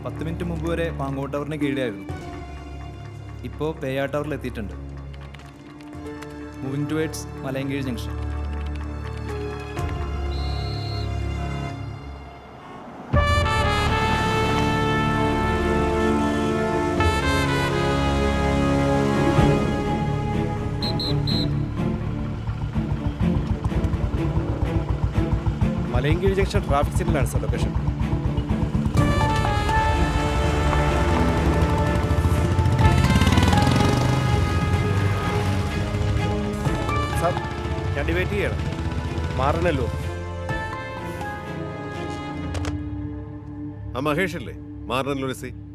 10 minute മുമ്പ് വരെ പാങ്ങോട് ടവറിന് കീഴെയായിരുന്നു. ഇപ്പോൾ പേയാ ടവറിൽ എത്തിയിട്ടുണ്ട്. Moving towards Malayinkeezhu junction. Malayinkeezhu junction traffic സിഗ്നലാണ് സർ ലൊക്കേഷൻ. സാർ ഞാൻ ഡിവൈറ്റ് ചെയ്യണം. മാറണല്ലോ. ആ മഹേഷ് അല്ലേ മാറണല്ലോ?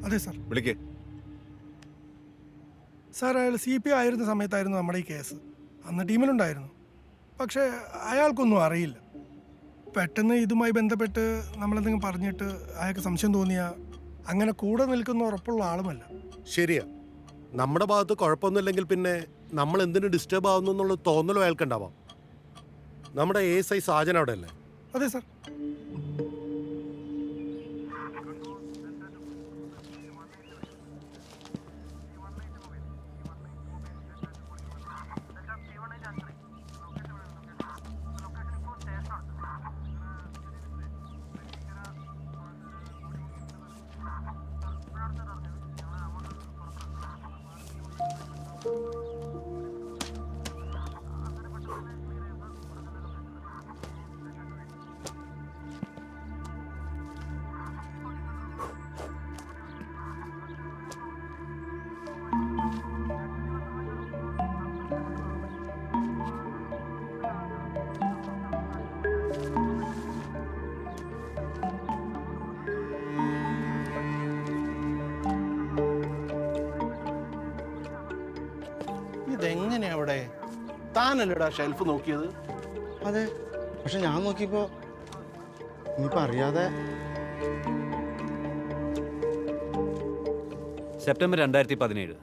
അതെ സാർ. വിളിക്കേ. സാർ അയാൾ CP ആയിരുന്ന സമയത്തായിരുന്നു നമ്മുടെ ഈ കേസ്. അന്ന് ടീമിലുണ്ടായിരുന്നു. പക്ഷേ അയാൾക്കൊന്നും അറിയില്ല. പെട്ടെന്ന് ഇതുമായി ബന്ധപ്പെട്ട് നമ്മളെന്തെങ്കിലും പറഞ്ഞിട്ട് അയാൾക്ക് സംശയം തോന്നിയാൽ അങ്ങനെ കൂടെ നിൽക്കുന്ന ഉറപ്പുള്ള ആളുമല്ല. ശരിയാ. നമ്മുടെ ഭാഗത്ത് കുഴപ്പമൊന്നുമില്ലെങ്കിൽ പിന്നെ നമ്മൾ എന്തിനു ഡിസ്റ്റർബ് ആവുന്നു എന്നുള്ള തോന്നലും അയാൾക്കുണ്ടാവാം. നമ്മുടെ ASI സാജൻ അവിടെ അല്ലേ? അതെ സാർ. ഇതെങ്ങനെയാ അവിടെ? താനല്ലടാ ഷെൽഫ് നോക്കിയത്? അതെ, പക്ഷെ ഞാൻ നോക്കിയപ്പോ ഇനിയിപ്പോ അറിയാതെ. September 2017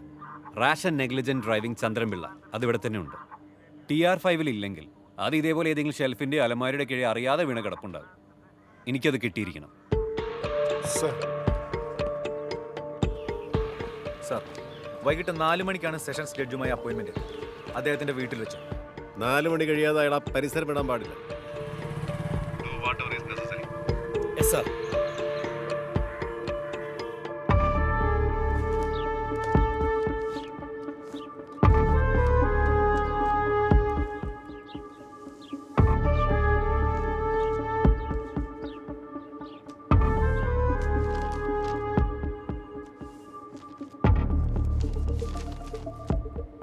rash and negligent driving Chandran Pillai അതിവിടെ തന്നെ ഉണ്ട്. TR5 ഇല്ലെങ്കിൽ അത് ഇതേപോലെ ഏതെങ്കിലും ഷെൽഫിന്റെ അലമാരിയുടെ കീഴെ അറിയാതെ വീണ കിടപ്പുണ്ടാകും. എനിക്കത് കിട്ടിയിരിക്കണം. സാർ, വൈകിട്ട് 4 മണിക്കാണ് സെഷൻസ് ജഡ്ജുമായി അപ്പോയിൻമെന്റ്. അദ്ദേഹത്തിന്റെ വീട്ടിൽ വെച്ച്. 4 മണി കഴിയാതെ അയാൾ പരിസരം വിടാൻ പാടില്ല. Yes sir.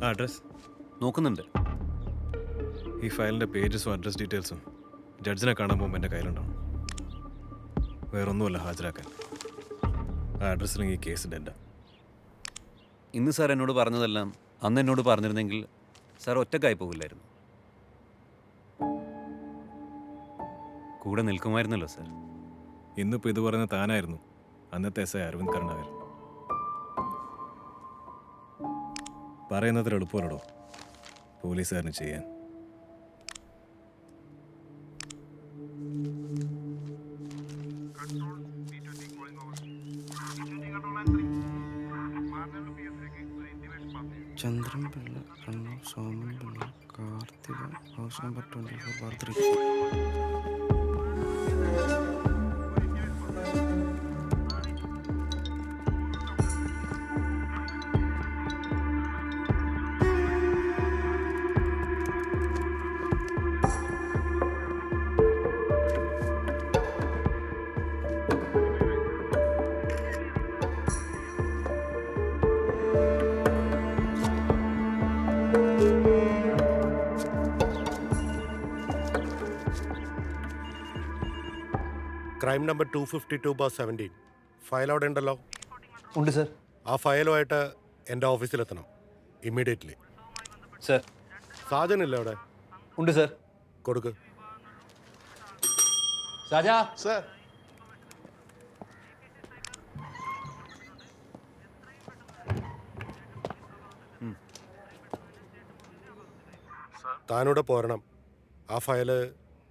അഡ്രസ് നോക്കുന്നുണ്ട്. ഈ ഫയലിൻ്റെ പേജസും അഡ്രസ് ഡീറ്റെയിൽസും ജഡ്ജിനെ കാണാൻ പോകുമ്പോൾ എൻ്റെ കയ്യിലുണ്ടാവും. വേറൊന്നുമല്ല ഹാജരാക്കാൻ. ആ അഡ്രസ്സിലെങ്കിൽ ഈ കേസ് ഡെൻഡാ. ഇന്ന് സാർ എന്നോട് പറഞ്ഞതെല്ലാം അന്ന് എന്നോട് പറഞ്ഞിരുന്നെങ്കിൽ സാർ ഒറ്റക്കായി പോകില്ലായിരുന്നു. കൂടെ നിൽക്കുമായിരുന്നല്ലോ സാർ. ഇന്നിപ്പോൾ ഇത് പറയുന്ന താനായിരുന്നു അന്നത്തെ SI അരവിന്ദ് കരുണാകരൻ. പറയുന്നത്ര എളുപ്പമല്ലടോ പോലീസുകാരന് ചെയ്യാൻ. Chandran Pillai, Kannur, Somanpillai, Karthika, house number 24/3. Crime number 252/17 file അവിടെ ഉണ്ടല്ലോ? ഉണ്ട് സർ. ആ ഫയലുമായിട്ട് എൻ്റെ ഓഫീസിലെത്തണം ഇമ്മീഡിയറ്റ്ലി. സർ. സാജൻ ഇല്ല അവിടെ? ഉണ്ട് സർ. കൊടുക്ക്. സാജാ. സർ. താനൂടെ പോരണം. ആ ഫയല്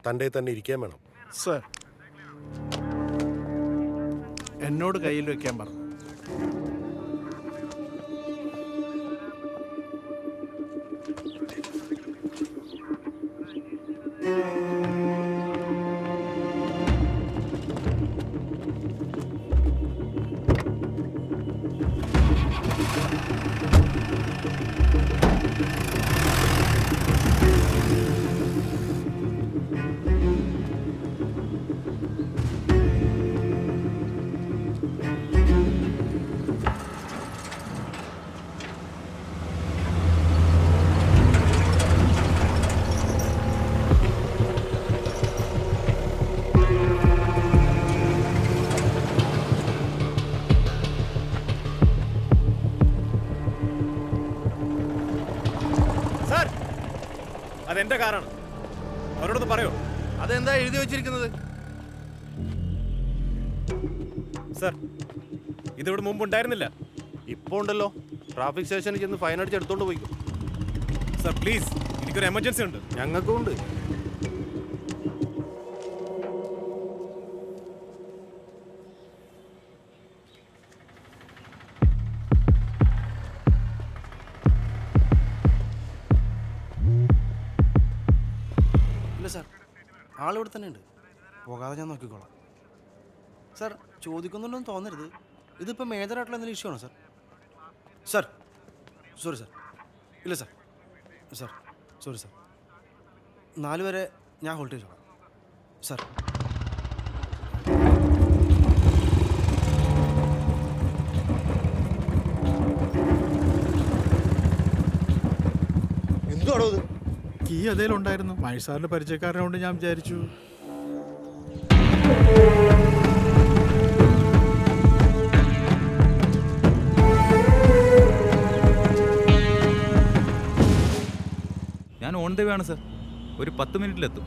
തൻ്റെ തന്നെ ഇരിക്കാൻ വേണം. സർ. എന്നോട് കയ്യിൽ വെക്കാൻ പറഞ്ഞു. സാർ അതെന്റെ കാറാണ്, അവരോടൊന്ന് പറയോ? അതെന്താ എഴുതി വെച്ചിരിക്കുന്നത്? സാർ ഇതിവിടെ മുമ്പ് ഉണ്ടായിരുന്നില്ല. ഇപ്പോൾ ഉണ്ടല്ലോ. ട്രാഫിക് സ്റ്റേഷനിൽ ചെന്ന് ഫൈൻ അടിച്ച് എടുത്തോണ്ട് പോയിക്കും. സാർ പ്ലീസ്, എനിക്കൊരു എമർജൻസി ഉണ്ട്. ഞങ്ങൾക്കും ഉണ്ട്. ഇല്ല സാർ, ആളിവിടെ തന്നെ ഉണ്ട്. പോകാതെ ഞാൻ നോക്കിക്കോളാം. സാർ ചോദിക്കുന്നുണ്ടെന്ന് തോന്നരുത്. ഇതിപ്പോൾ മേജറായിട്ടുള്ള എന്തെങ്കിലും ഇഷ്യൂ ആണോ സാർ? Sir sorry sir. ഇല്ല സാർ. Sir sorry sir. 4 വരെ ഞാൻ ഹോൾഡ് ചെയ്തോളാം സാർ. എന്തുവാണോ ഇത്? കീ അതേലുണ്ടായിരുന്നു. മൈസാറിന്റെ പരിചയക്കാരനോണ്ട് ഞാൻ വിചാരിച്ചു. ഞാൻ ഓൺ ദ വേ ആണ് സർ. ഒരു 10 മിനിറ്റിലെത്തും.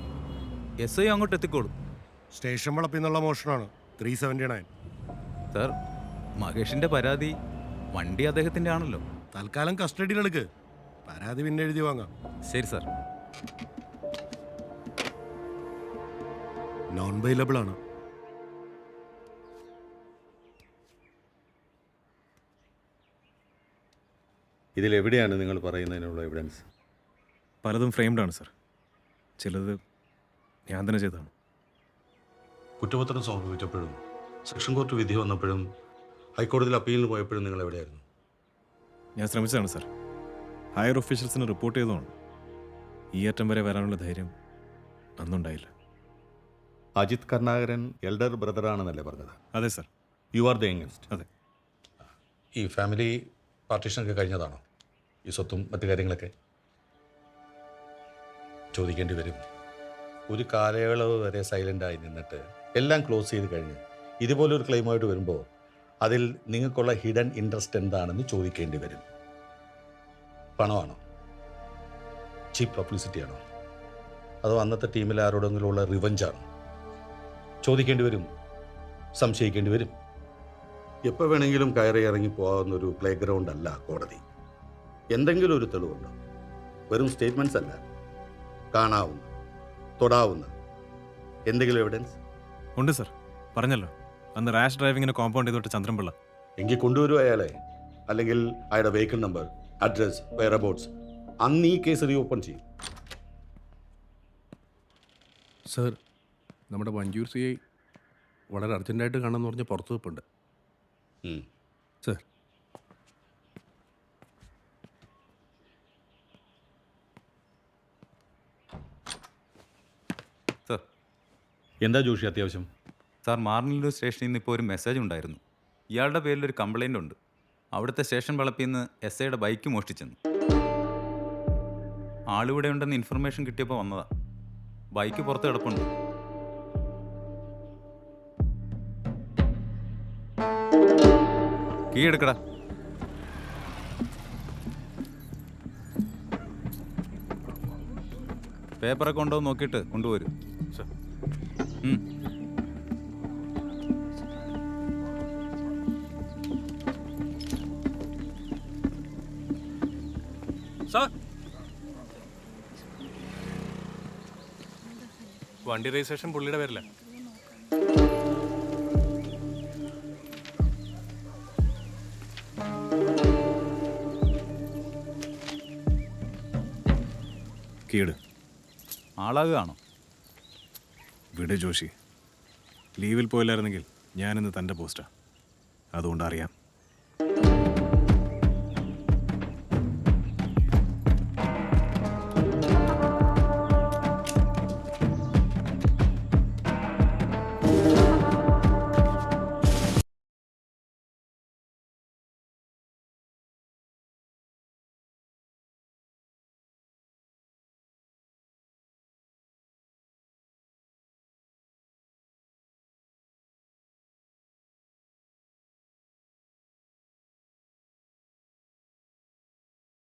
SI അങ്ങോട്ട് എത്തിക്കോളും. സ്റ്റേഷൻ വളപ്പിൽ നിന്നുള്ള മോഷണമാണ് 379. സർ, മഹേഷിന്റെ പരാതി വണ്ടി അദ്ദേഹത്തിന്റെ ആണല്ലോ. തൽക്കാലം കസ്റ്റഡിയിലെടുക്ക്. പരാതി പിന്നെ എഴുതി വാങ്ങാം. ശരി സർ. നോൺ ബെയിലബിൾ ആണ്. ഇതിലെവിടെയാണ് നിങ്ങൾ പറയുന്നതിനുള്ള എവിഡൻസ്? പലതും ഫ്രെയിംഡ് ആണ് സാർ. ചിലത് ഞാൻ തന്നെ ചെയ്തതാണ്. കുറ്റപത്രം സമർപ്പിച്ചപ്പോഴും സെക്ഷൻ കോർട്ട് വിധി വന്നപ്പോഴും ഹൈക്കോടതിയിൽ അപ്പീലിന് പോയപ്പോഴും നിങ്ങൾ എവിടെയായിരുന്നു? ഞാൻ ശ്രമിച്ചതാണ് സാർ. ഹയർ ഒഫീഷ്യൽസിന് റിപ്പോർട്ട് ചെയ്തതാണ്. ഈ അറ്റം വരെ വരാനുള്ള ധൈര്യം അന്നുണ്ടായില്ല. അജിത് കർണാകരൻ എൽഡർ ബ്രദറാണെന്നല്ലേ പറഞ്ഞത്? അതെ sir. You are the youngest? അതെ. ഈ ഫാമിലി പാർട്ടീഷനൊക്കെ കഴിഞ്ഞതാണോ? ഈ സ്വത്തും മറ്റു കാര്യങ്ങളൊക്കെ ചോദിക്കേണ്ടി വരും. ഒരു കാലയളവ് വരെ സൈലൻ്റായി നിന്നിട്ട് എല്ലാം ക്ലോസ് ചെയ്ത് കഴിഞ്ഞ് ഇതുപോലൊരു ക്ലെയിമായിട്ട് വരുമ്പോൾ അതിൽ നിങ്ങൾക്കുള്ള ഹിഡൻ ഇൻട്രസ്റ്റ് എന്താണെന്ന് ചോദിക്കേണ്ടി വരും. പണമാണോ? ചീപ്പ് പബ്ലിസിറ്റി ആണോ? അതോ അന്നത്തെ ടീമിൽ ആരോടെങ്കിലും ഉള്ള റിവഞ്ചാണോ? ചോദിക്കേണ്ടി വരും, സംശയിക്കേണ്ടി വരും. എപ്പോൾ വേണമെങ്കിലും കയറി ഇറങ്ങി പോകാവുന്നൊരു പ്ലേ ഗ്രൗണ്ട് അല്ല കോടതി. എന്തെങ്കിലും ഒരു തെളിവുണ്ടോ? വെറും സ്റ്റേറ്റ്മെൻറ്റ്സ് അല്ല, കാണാവുന്ന, തൊടാവുന്ന എന്തെങ്കിലും എവിഡൻസ് ഉണ്ട് സാർ. പറഞ്ഞല്ലോ, അന്ന് റാഷ് ഡ്രൈവിങ്ങിന് കോമ്പൗണ്ട് ചെയ്തോട്ട് ചന്ദ്രൻപിള്ള. എങ്കിൽ കൊണ്ടുവരും അയാളെ. അല്ലെങ്കിൽ അയാളുടെ വെഹിക്കിൾ നമ്പർ, അഡ്രസ്, വെയറബൌട്ട്സ്. അന്ന് ഈ കേസ് റീഓപ്പൺ ചെയ്യും. സർ, നമ്മുടെ വഞ്ചൂർ CI വളരെ അർജൻറ്റായിട്ട് കാണാമെന്ന് പറഞ്ഞ് പുറത്ത് വെപ്പുണ്ട്. Sir, sir. എന്താ ജോഷി അത്യാവശ്യം? സാർ, മാർണിലൂർ സ്റ്റേഷനിൽ നിന്ന് ഇപ്പോൾ ഒരു മെസ്സേജ് ഉണ്ടായിരുന്നു. ഇയാളുടെ പേരിലൊരു കംപ്ലൈൻ്റ് ഉണ്ട്. അവിടുത്തെ സ്റ്റേഷൻ വളപ്പിൽ നിന്ന് SIയുടെ ബൈക്ക് മോഷ്ടിച്ചെന്ന്. ആളിവിടെ ഉണ്ടെന്ന് ഇൻഫർമേഷൻ കിട്ടിയപ്പോൾ വന്നതാ. ബൈക്ക് പുറത്ത് കിടപ്പുണ്ട്. കീ എടുക്കടാ. പേപ്പറൊക്കെ ഉണ്ടോ എന്ന് നോക്കിയിട്ട് കൊണ്ടുവരും. വണ്ടി രജിസ്ട്രേഷൻ പുള്ളിയുടെ പേരില്ല. കീട് ആളാകുകയാണോ? വിട് ജോഷി. ലീവിൽ പോയില്ലായിരുന്നെങ്കിൽ ഞാനിന്ന് തൻ്റെ പോസ്റ്റാ. അതുകൊണ്ട് അറിയാം.